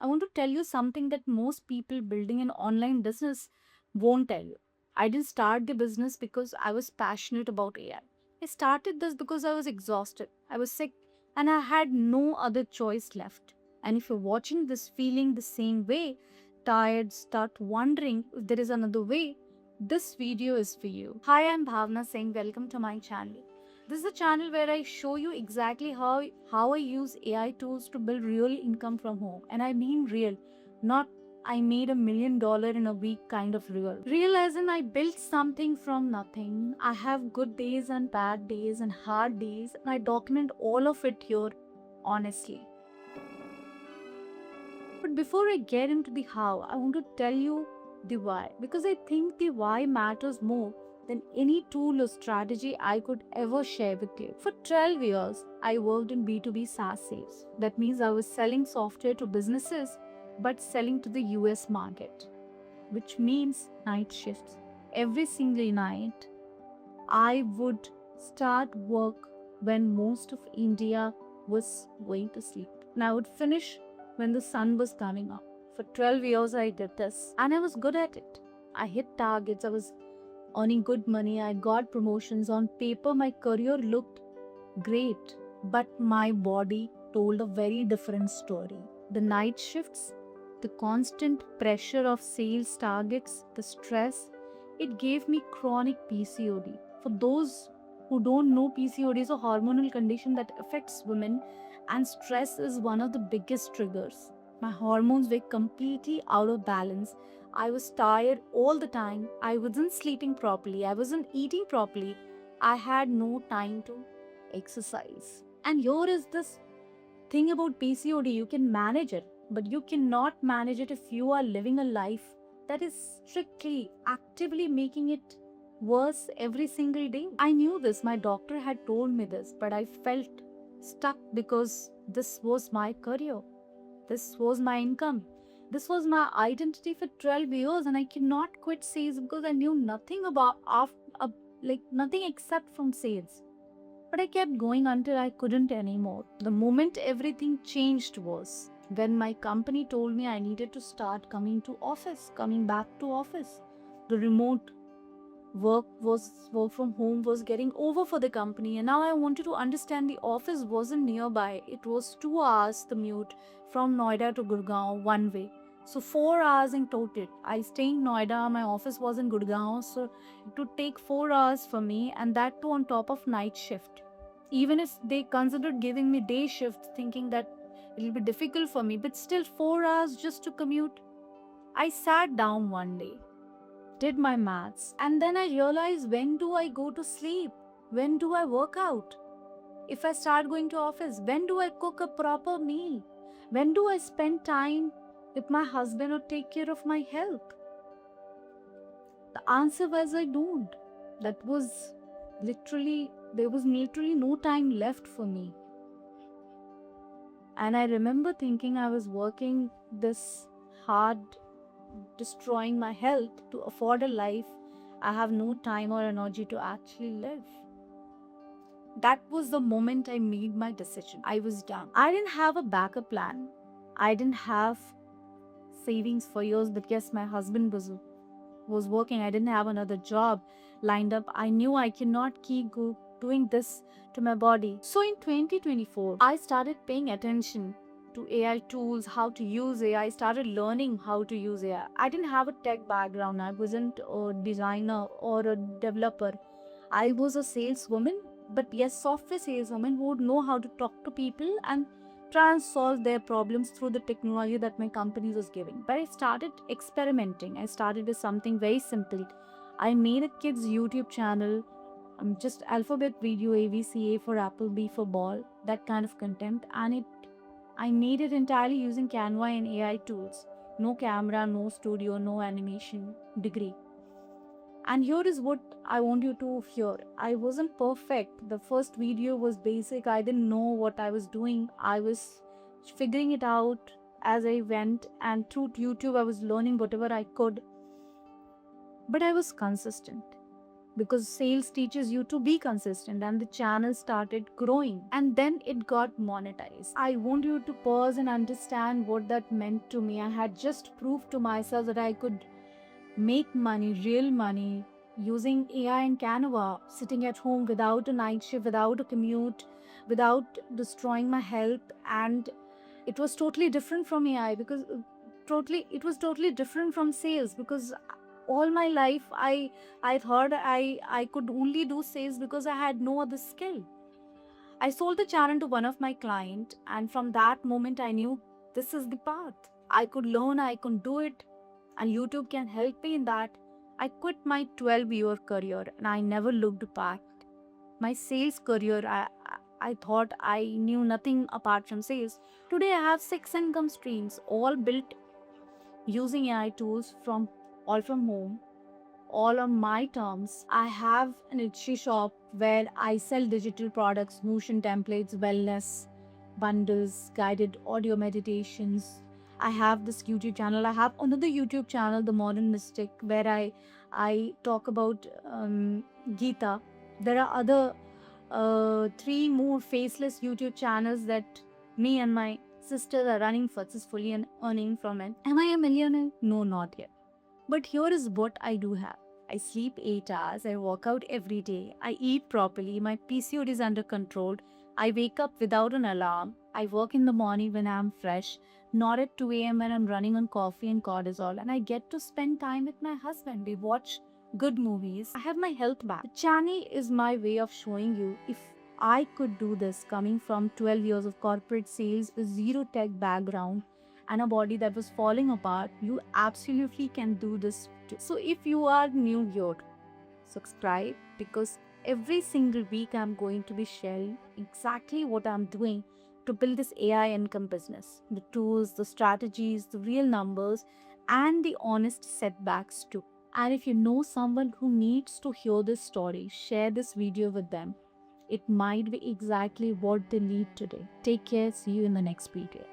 I want to tell you something that most people building an online business won't tell you. I didn't start the business because I was passionate about AI. I started this because I was exhausted, I was sick, and I had no other choice left. And if you're watching this feeling the same way, tired, start wondering if there is another way, this video is for you. Hi, I'm Bhavna Singh. Welcome to my channel. This is a channel where I show you exactly how I use AI tools to build real income from home. And I mean real, not I made $1 million in a week kind of real. Real as in I built something from nothing. I have good days and bad days and hard days, and I document all of it here honestly. But before I get into the how, I want to tell you the why, because I think the why matters more than any tool or strategy I could ever share with you. For 12 years, I worked in B2B SaaS sales. That means I was selling software to businesses but selling to the US market, which means night shifts. Every single night, I would start work when most of India was going to sleep. And I would finish when the sun was coming up. For 12 years, I did this and I was good at it. I hit targets, I was earning good money, I got promotions. On paper, my career looked great, but my body told a very different story. The night shifts, the constant pressure of sales targets, the stress, it gave me chronic PCOD. For those who don't know, PCOD is a hormonal condition that affects women, and stress is one of the biggest triggers. My hormones were completely out of balance. I was tired all the time. I wasn't sleeping properly. I wasn't eating properly. I had no time to exercise. And here is this thing about PCOD, you can manage it, but you cannot manage it if you are living a life that is strictly, actively making it worse every single day. I knew this, my doctor had told me this, but I felt stuck because this was my career, this was my income. This was my identity for 12 years, and I cannot quit sales because I knew nothing about like nothing except from sales. But I kept going until I couldn't anymore. The moment everything changed was when my company told me I needed to start coming back to office. The remote work from home was getting over for the company, and now I wanted to understand the office wasn't nearby. It was 2 hours commute from Noida to Gurgaon one way. So 4 hours in total. I stay in Noida, my office was in Gurgaon, so it would take 4 hours for me, and that too on top of night shift. Even if they considered giving me day shift, thinking that it'll be difficult for me, but still 4 hours just to commute. I sat down one day, did my maths, and then I realized, when do I go to sleep? When do I work out? If I start going to office, when do I cook a proper meal? When do I spend time with my husband or take care of my health? The answer was I don't. That was there was literally no time left for me. And I remember thinking I was working this hard, destroying my health to afford a life I have no time or energy to actually live. That was the moment I made my decision. I was done. I didn't have a backup plan. I didn't have savings for years because my husband was working. I didn't have another job lined up. I knew I cannot keep doing this to my body. So in 2024, I started paying attention to AI tools, how to use AI. I started learning how to use AI. I didn't have a tech background. I wasn't a designer or a developer. I was a saleswoman, but yes, software saleswoman who would know how to talk to people and try and solve their problems through the technology that my company was giving. But I started experimenting. I started with something very simple. I made a kids YouTube channel, just alphabet video, ABCA for apple, B for ball, that kind of content, and I made it entirely using Canva and AI tools. No camera, no studio, no animation degree. And here is what I want you to hear. I wasn't perfect. The first video was basic. I didn't know what I was doing. I was figuring it out as I went, and through YouTube, I was learning whatever I could. But I was consistent. because sales teaches you to be consistent, and the channel started growing and then it got monetized. I want you to pause and understand what that meant to me. I had just proved to myself that I could make money, real money, using AI and Canva, sitting at home without a night shift, without a commute, without destroying my health. And it was totally different from AI because it was totally different from sales, because all my life I thought I could only do sales because I had no other skill. I sold the channel to one of my client, and from that moment I knew this is the path. I could learn, I could do it, and YouTube can help me in that. I quit my 12-year career and I never looked back. My sales career, I thought I knew nothing apart from sales. Today I have 6 income streams, all built using AI tools, from all from home, all on my terms. I have an Etsy shop where I sell digital products, Notion templates, wellness bundles, guided audio meditations. I have this YouTube channel. I have another YouTube channel, The Modern Mystic, where I talk about Gita. There are other 3 more faceless YouTube channels that me and my sisters are running successfully and earning from it. Am I a millionaire? No, not yet. But here is what I do have. I sleep 8 hours, I work out every day, I eat properly, my PCOD is under control, I wake up without an alarm, I work in the morning when I'm fresh, not at 2 a.m. when I'm running on coffee and cortisol, and I get to spend time with my husband. We watch good movies. I have my health back. The channel is my way of showing you, if I could do this coming from 12 years of corporate sales, a zero tech background, and a body that was falling apart, you absolutely can do this too. So if you are new here, subscribe, because every single week I'm going to be sharing exactly what I'm doing to build this AI income business. The tools, the strategies, the real numbers, and the honest setbacks too. And if you know someone who needs to hear this story, share this video with them. It might be exactly what they need today. Take care. See you in the next video.